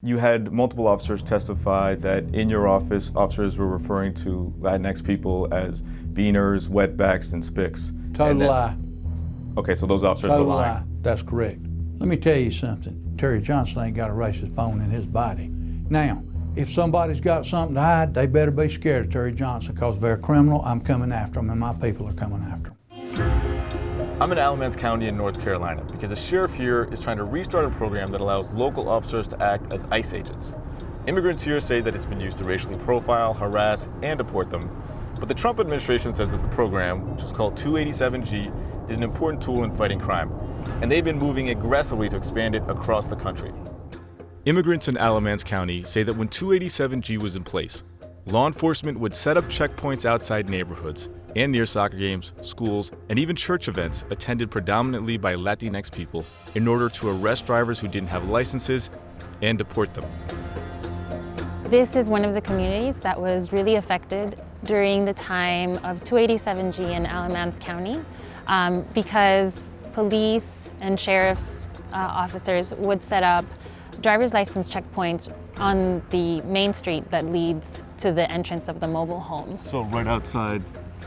You had multiple officers testify that in your office, officers were referring to Latinx people as beaners, wetbacks, and spics. Total lie. Okay, so those officers were lying. Lie. That's correct. Let me tell you something. Terry Johnson ain't got a racist bone in his body. Now, if somebody's got something to hide, they better be scared of Terry Johnson, because if they're a criminal, I'm coming after them, and my people are coming after them. I'm in Alamance County in North Carolina because a sheriff here is trying to restart a program that allows local officers to act as ICE agents. Immigrants here say that it's been used to racially profile, harass, and deport them. But the Trump administration says that the program, which is called 287G, is an important tool in fighting crime. And they've been moving aggressively to expand it across the country. Immigrants in Alamance County say that when 287G was in place, law enforcement would set up checkpoints outside neighborhoods and near soccer games, schools, and even church events attended predominantly by Latinx people in order to arrest drivers who didn't have licenses and deport them. This is one of the communities that was really affected during the time of 287G in Alamance County because police and sheriff's officers would set up driver's license checkpoints on the main street that leads to the entrance of the mobile home. So right outside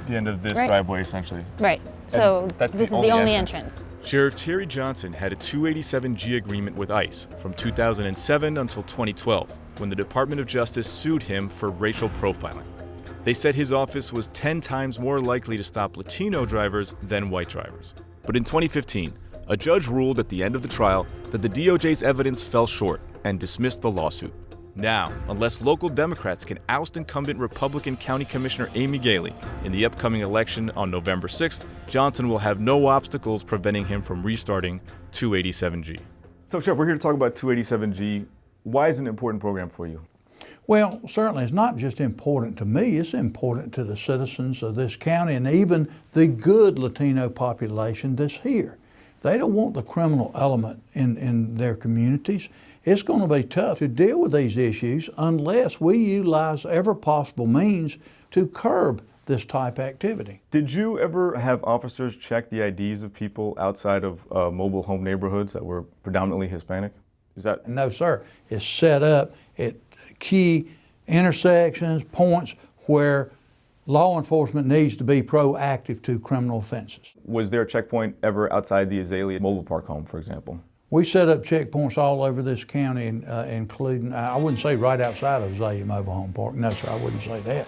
the end of this driveway, essentially. Right. So this is the only entrance. Sheriff Terry Johnson had a 287G agreement with ICE from 2007 until 2012, when the Department of Justice sued him for racial profiling. They said his office was 10 times more likely to stop Latino drivers than white drivers. But in 2015, a judge ruled at the end of the trial that the DOJ's evidence fell short and dismissed the lawsuit. Now, unless local Democrats can oust incumbent Republican County Commissioner Amy Galey in the upcoming election on November 6th, Johnson will have no obstacles preventing him from restarting 287G. So, Sheriff, we're here to talk about 287G. Why is it an important program for you? Well, certainly it's not just important to me, it's important to the citizens of this county and even the good Latino population that's here. They don't want the criminal element in their communities. It's going to be tough to deal with these issues unless we utilize every possible means to curb this type of activity. Did you ever have officers check the IDs of people outside of mobile home neighborhoods that were predominantly Hispanic? Is that? No, sir. It's set up at key intersections, points where law enforcement needs to be proactive to criminal offenses. Was there a checkpoint ever outside the Azalea mobile park home, for example? We set up checkpoints all over this county, including, I wouldn't say right outside of Azalea Mobile Home Park. No, sir, I wouldn't say that.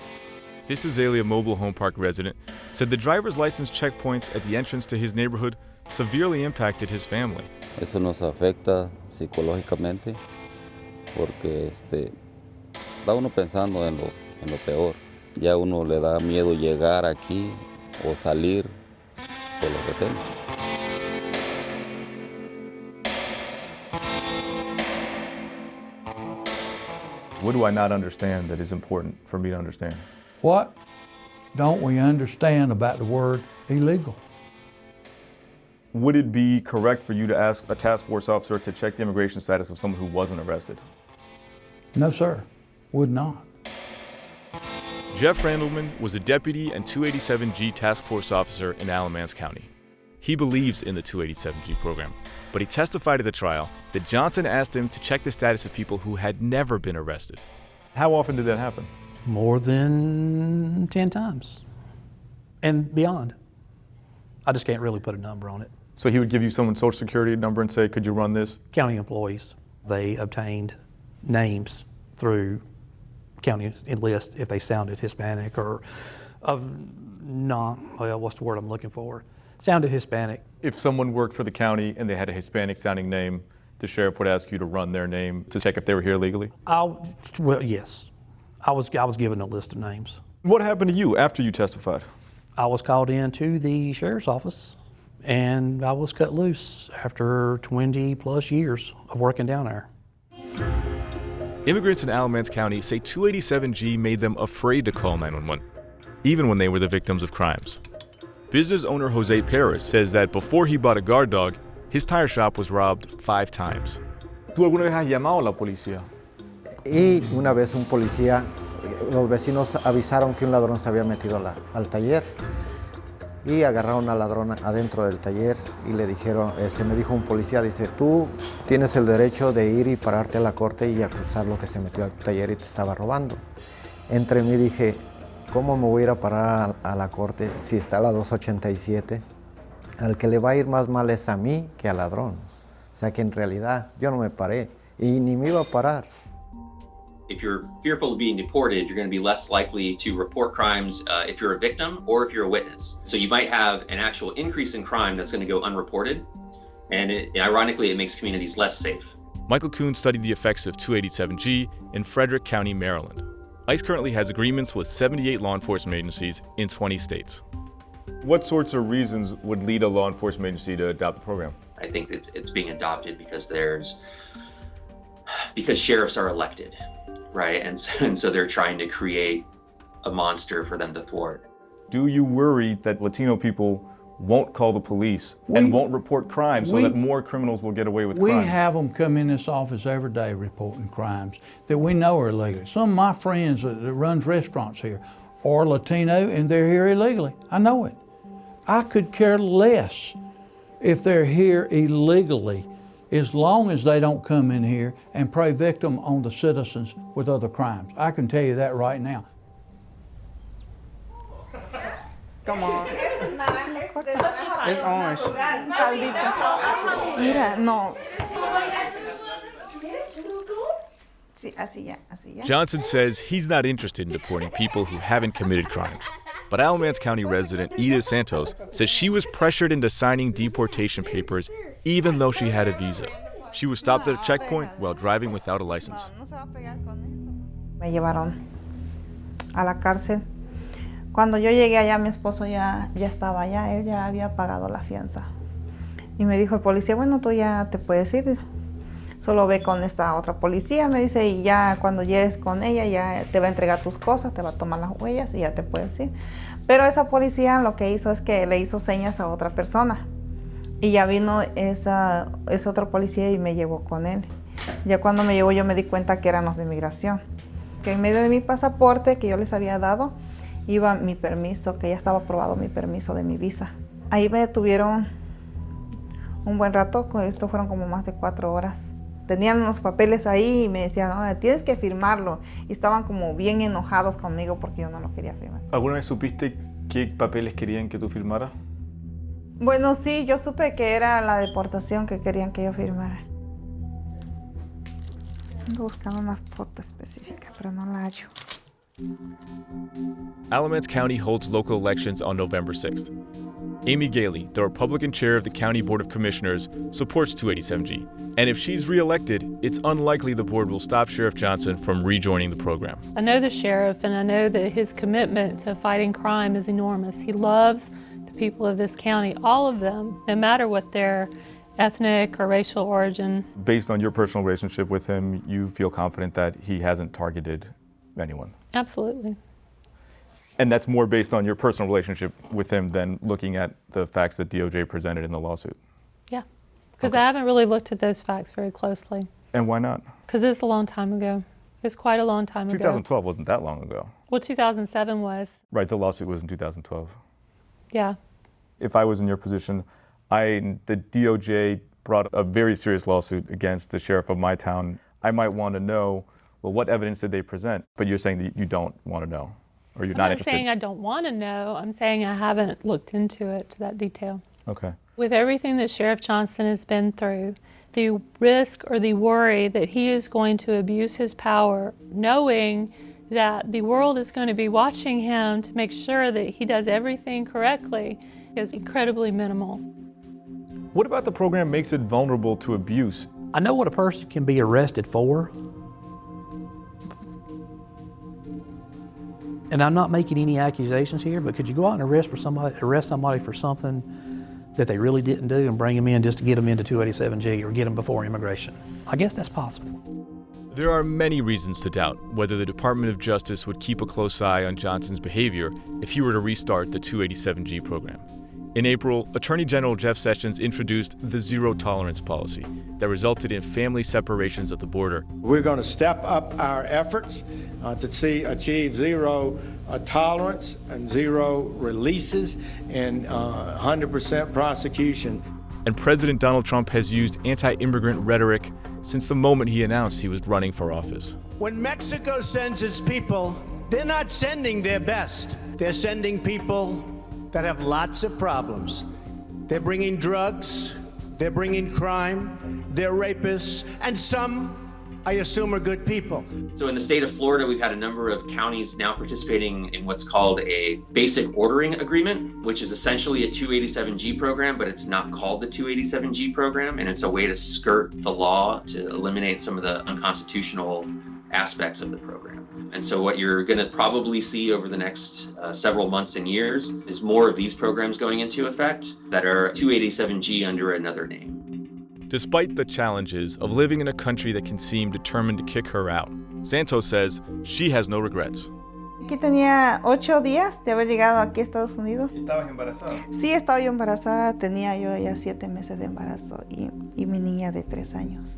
This Azalea Mobile Home Park resident said the driver's license checkpoints at the entrance to his neighborhood severely impacted his family. Eso nos afecta psicológicamente porque está uno pensando en lo peor. Ya uno le da miedo llegar aquí o salir por los retenes. What do I not understand that is important for me to understand? What don't we understand about the word illegal? Would it be correct for you to ask a task force officer to check the immigration status of someone who wasn't arrested? No, sir, would not. Jeff Randleman was a deputy and 287G task force officer in Alamance County. He believes in the 287G program, but he testified at the trial that Johnson asked him to check the status of people who had never been arrested. How often did that happen? More than 10 times and beyond. I just can't really put a number on it. So he would give you someone's social security number and say, could you run this? County employees, they obtained names through county enlist if they sounded Hispanic or what's the word I'm looking for? Sounded Hispanic. If someone worked for the county and they had a Hispanic sounding name, the sheriff would ask you to run their name to check if they were here legally? Yes. I was given a list of names. What happened to you after you testified? I was called in to the sheriff's office and I was cut loose after 20 plus years of working down there. Immigrants in Alamance County say 287G made them afraid to call 911, even when they were the victims of crimes. Business owner Jose Perez says that before he bought a guard dog, his tire shop was robbed 5 times. ¿Tú alguna vez has llamado a la policía? Y una vez un policía, los vecinos avisaron que un ladrón se había metido al taller y agarraron al ladrón adentro del taller y le dijeron, me dijo un policía, dice, tú tienes el derecho de ir y pararte a la corte y acusar lo que se metió al taller y te estaba robando. Entre mí dije, ¿cómo me voy a ir a parar a la corte si está la 287? Al que le va a ir más mal es a mí que al ladrón. O sea que en realidad yo no me paré y ni me iba a parar. If you're fearful of being deported, you're going to be less likely to report crimes if you're a victim or if you're a witness. So you might have an actual increase in crime that's going to go unreported, and ironically, it makes communities less safe. Michael Kuhn studied the effects of 287G in Frederick County, Maryland. ICE currently has agreements with 78 law enforcement agencies in 20 states. What sorts of reasons would lead a law enforcement agency to adopt the program? I think it's being adopted because sheriffs are elected, right? And so they're trying to create a monster for them to thwart. Do you worry that Latino people won't call the police and won't report crime so that more criminals will get away with crime? We have them come in this office every day reporting crimes that we know are illegal. Some of my friends that runs restaurants here are Latino and they're here illegally. I know it. I could care less if they're here illegally, as long as they don't come in here and play victim on the citizens with other crimes. I can tell you that right now. Come on. It's orange. Mira, no. Sí, así ya. Johnson says he's not interested in deporting people who haven't committed crimes. But Alamance County resident Edith Santos says she was pressured into signing deportation papers even though she had a visa. She was stopped at a checkpoint while driving without a license. Me llevaron a la cárcel. Cuando yo llegué allá, mi esposo ya estaba allá, él ya había pagado la fianza. Y me dijo el policía, bueno, tú ya te puedes ir, dice. Solo ve con esta otra policía, me dice, y ya cuando llegues con ella, ya te va a entregar tus cosas, te va a tomar las huellas y ya te puedes ir. Pero esa policía lo que hizo es que le hizo señas a otra persona. Y ya vino esa otra policía y me llevó con él. Ya cuando me llevó yo me di cuenta que eran los de inmigración. Que en medio de mi pasaporte que yo les había dado, iba mi permiso, que ya estaba aprobado mi permiso de mi visa. Ahí me detuvieron un buen rato, esto fueron como más de 4 horas. Tenían unos papeles ahí y me decían, no, tienes que firmarlo. Y estaban como bien enojados conmigo porque yo no lo quería firmar. ¿Alguna vez supiste qué papeles querían que tú firmaras? Bueno, sí, yo supe que era la deportación que querían que yo firmara. Ando buscando una foto específica, pero no la hallo. Alamance County holds local elections on November 6th. Amy Galey, the Republican chair of the County Board of Commissioners, supports 287G. And if she's reelected, it's unlikely the board will stop Sheriff Johnson from rejoining the program. I know the sheriff, and I know that his commitment to fighting crime is enormous. He loves the people of this county, all of them, no matter what their ethnic or racial origin. Based on your personal relationship with him, you feel confident that he hasn't targeted anyone? Absolutely. And that's more based on your personal relationship with him than looking at the facts that DOJ presented in the lawsuit? Yeah, because I haven't really looked at those facts very closely. And why not? Because it's a long time ago. It's quite a long time ago. 2012 wasn't that long ago. Well, 2007 was. Right, the lawsuit was in 2012. Yeah. If I was in your position, the DOJ brought a very serious lawsuit against the sheriff of my town. I might want to know, well, what evidence did they present? But you're saying that you don't want to know, or you're not interested. I'm saying I don't want to know. I'm saying I haven't looked into it to that detail. Okay. With everything that Sheriff Johnson has been through, the risk or the worry that he is going to abuse his power, knowing that the world is going to be watching him to make sure that he does everything correctly, is incredibly minimal. What about the program makes it vulnerable to abuse? I know what a person can be arrested for. And I'm not making any accusations here, but could you go out and arrest somebody for something that they really didn't do and bring them in just to get them into 287G or get them before immigration? I guess that's possible. There are many reasons to doubt whether the Department of Justice would keep a close eye on Johnson's behavior if he were to restart the 287G program. In April, Attorney General Jeff Sessions introduced the zero tolerance policy that resulted in family separations at the border. We're going to step up our efforts to achieve zero tolerance and zero releases and 100% prosecution. And President Donald Trump has used anti-immigrant rhetoric since the moment he announced he was running for office. When Mexico sends its people, they're not sending their best. They're sending people that have lots of problems. They're bringing drugs, they're bringing crime, they're rapists, and some, I assume, are good people. So in the state of Florida, we've had a number of counties now participating in what's called a basic ordering agreement, which is essentially a 287G program, but it's not called the 287G program, and it's a way to skirt the law to eliminate some of the unconstitutional aspects of the program. And so what you're going to probably see over the next several months and years is more of these programs going into effect that are 287G under another name. Despite the challenges of living in a country that can seem determined to kick her out, Santos says she has no regrets. Aquí tenía 8 días de haber llegado aquí a Estados Unidos. ¿Estabas embarazada? Sí, estaba yo embarazada, tenía yo ya 7 meses de embarazo y mi niña de 3 años.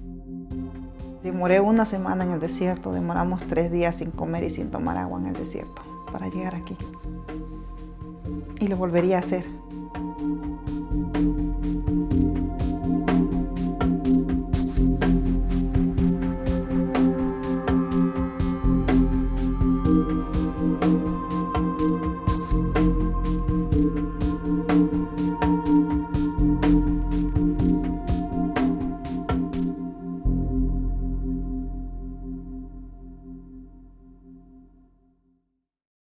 Demoré una semana en el desierto, demoramos 3 días sin comer y sin tomar agua en el desierto para llegar aquí. Y lo volvería a hacer.